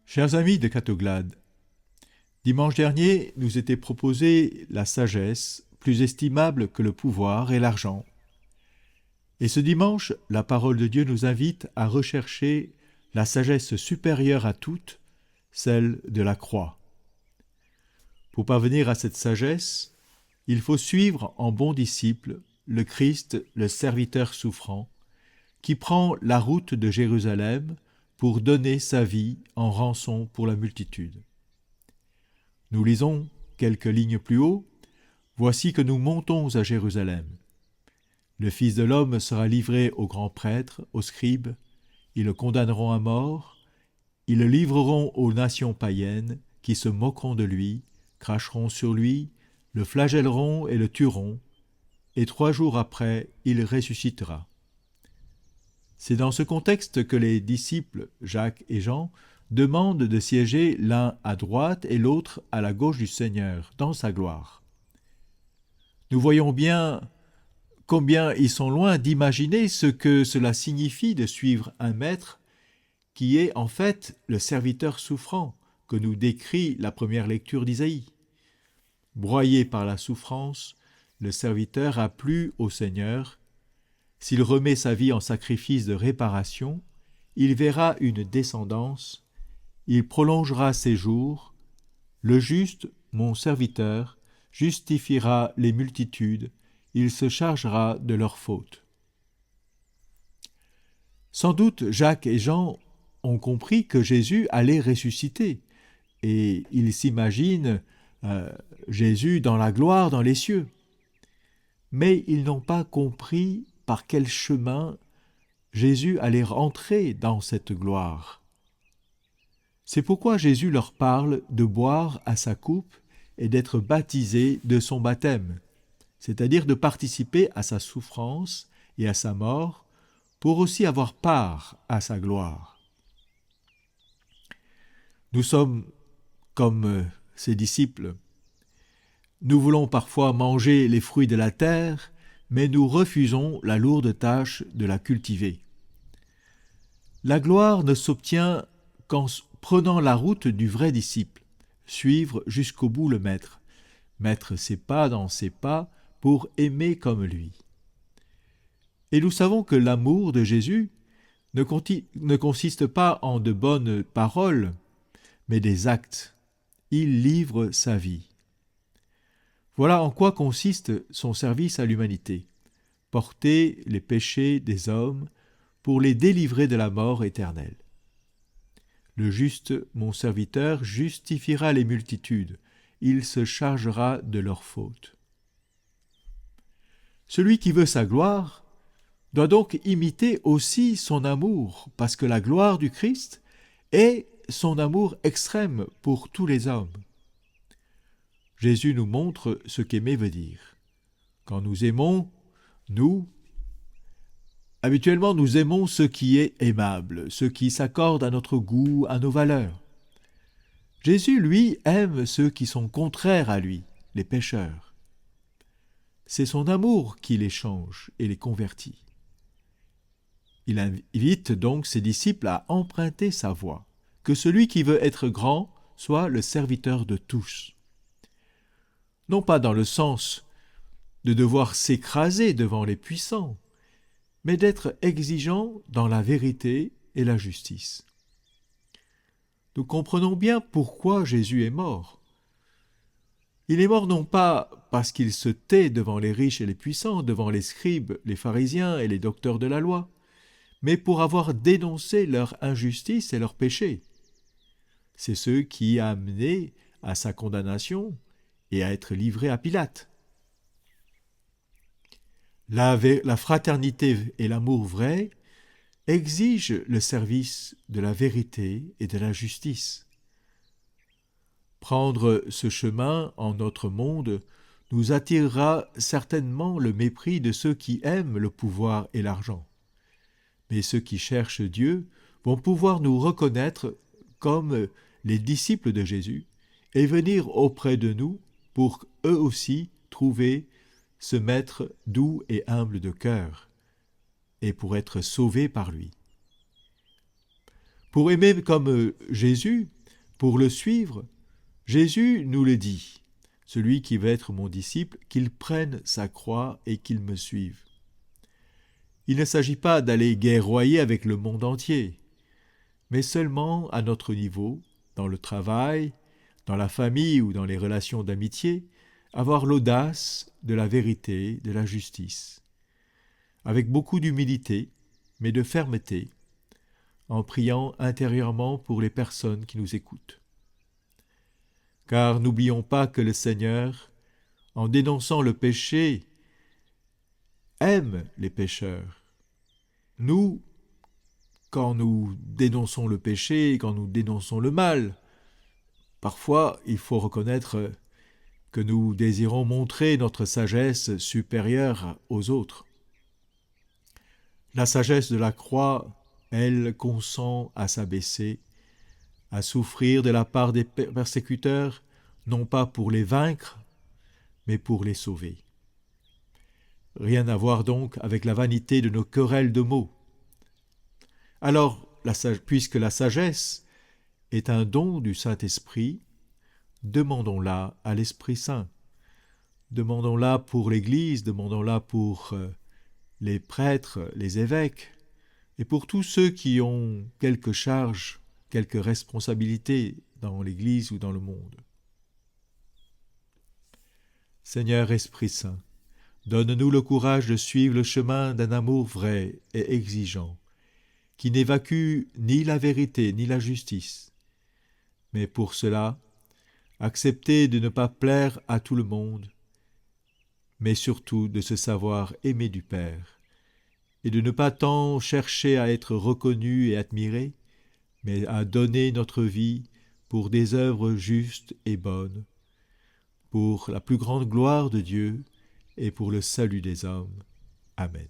Chers amis de Catoglade, dimanche dernier nous était proposée la sagesse, plus estimable que le pouvoir et l'argent. Et ce dimanche, la parole de Dieu nous invite à rechercher la sagesse supérieure à toutes, celle de la croix. Pour parvenir à cette sagesse, il faut suivre en bon disciple le Christ, le serviteur souffrant, qui prend la route de Jérusalem pour donner sa vie en rançon pour la multitude. Nous lisons quelques lignes plus haut. Voici que nous montons à Jérusalem. Le Fils de l'homme sera livré aux grands prêtres, aux scribes. Ils le condamneront à mort. Ils le livreront aux nations païennes qui se moqueront de lui, cracheront sur lui, le flagelleront et le tueront. Et 3 jours après, il ressuscitera. C'est dans ce contexte que les disciples, Jacques et Jean, demandent de siéger l'un à droite et l'autre à la gauche du Seigneur, dans sa gloire. Nous voyons bien combien ils sont loin d'imaginer ce que cela signifie de suivre un maître qui est en fait le serviteur souffrant que nous décrit la première lecture d'Isaïe. Broyé par la souffrance, le serviteur a plu au Seigneur. S'il remet sa vie en sacrifice de réparation, il verra une descendance, il prolongera ses jours. Le juste, mon serviteur, justifiera les multitudes, il se chargera de leurs fautes. Sans doute Jacques et Jean ont compris que Jésus allait ressusciter, et ils s'imaginent Jésus dans la gloire, dans les cieux. Mais ils n'ont pas compris par quel chemin Jésus allait rentrer dans cette gloire. C'est pourquoi Jésus leur parle de boire à sa coupe et d'être baptisés de son baptême, c'est-à-dire de participer à sa souffrance et à sa mort pour aussi avoir part à sa gloire. Nous sommes comme ses disciples. Nous voulons parfois manger les fruits de la terre, mais nous refusons la lourde tâche de la cultiver. La gloire ne s'obtient qu'en prenant la route du vrai disciple, suivre jusqu'au bout le Maître, mettre ses pas dans ses pas pour aimer comme lui. Et nous savons que l'amour de Jésus ne consiste pas en de bonnes paroles, mais des actes. Il livre sa vie. Voilà en quoi consiste son service à l'humanité. Porter les péchés des hommes pour les délivrer de la mort éternelle. Le juste, mon serviteur, justifiera les multitudes. Il se chargera de leurs fautes. Celui qui veut sa gloire doit donc imiter aussi son amour, parce que la gloire du Christ est son amour extrême pour tous les hommes. Jésus nous montre ce qu'aimer veut dire. Quand nous aimons, habituellement nous aimons ce qui est aimable, ce qui s'accorde à notre goût, à nos valeurs. Jésus, lui, aime ceux qui sont contraires à lui, les pécheurs. C'est son amour qui les change et les convertit. Il invite donc ses disciples à emprunter sa voie, que celui qui veut être grand soit le serviteur de tous. Non pas dans le sens de devoir s'écraser devant les puissants, mais d'être exigeant dans la vérité et la justice. Nous comprenons bien pourquoi Jésus est mort. Il est mort non pas parce qu'il se tait devant les riches et les puissants, devant les scribes, les pharisiens et les docteurs de la loi, mais pour avoir dénoncé leur injustice et leur péché. C'est ce qui a amené à sa condamnation et à être livré à Pilate. La fraternité et l'amour vrai exigent le service de la vérité et de la justice. Prendre ce chemin en notre monde nous attirera certainement le mépris de ceux qui aiment le pouvoir et l'argent. Mais ceux qui cherchent Dieu vont pouvoir nous reconnaître comme les disciples de Jésus et venir auprès de nous pour eux aussi trouver ce maître doux et humble de cœur, et pour être sauvés par lui. Pour aimer comme Jésus, Pour le suivre, Jésus nous le dit, celui qui veut être mon disciple, qu'il prenne sa croix et qu'il me suive. Il ne s'agit pas d'aller guerroyer avec le monde entier, mais seulement à notre niveau, dans le travail, dans la famille ou dans les relations d'amitié, avoir l'audace de la vérité, de la justice, avec beaucoup d'humilité, mais de fermeté, en priant intérieurement pour les personnes qui nous écoutent. Car n'oublions pas que le Seigneur, en dénonçant le péché, aime les pécheurs. Nous, quand nous dénonçons le péché, quand nous dénonçons le mal, parfois il faut reconnaître que nous désirons montrer notre sagesse supérieure aux autres. La sagesse de la croix, elle, consent à s'abaisser, à souffrir de la part des persécuteurs, non pas pour les vaincre, mais pour les sauver. Rien à voir donc avec la vanité de nos querelles de mots. Alors, puisque la sagesse est un don du Saint-Esprit, demandons-la à l'Esprit Saint. Demandons-la pour l'Église, demandons-la pour les prêtres, les évêques, et pour tous ceux qui ont quelque charge, quelque responsabilité dans l'Église ou dans le monde. Seigneur Esprit Saint, donne-nous le courage de suivre le chemin d'un amour vrai et exigeant, qui n'évacue ni la vérité ni la justice, mais pour cela, accepter de ne pas plaire à tout le monde, mais surtout de se savoir aimer du Père, et de ne pas tant chercher à être reconnu et admiré, mais à donner notre vie pour des œuvres justes et bonnes, pour la plus grande gloire de Dieu et pour le salut des hommes. Amen.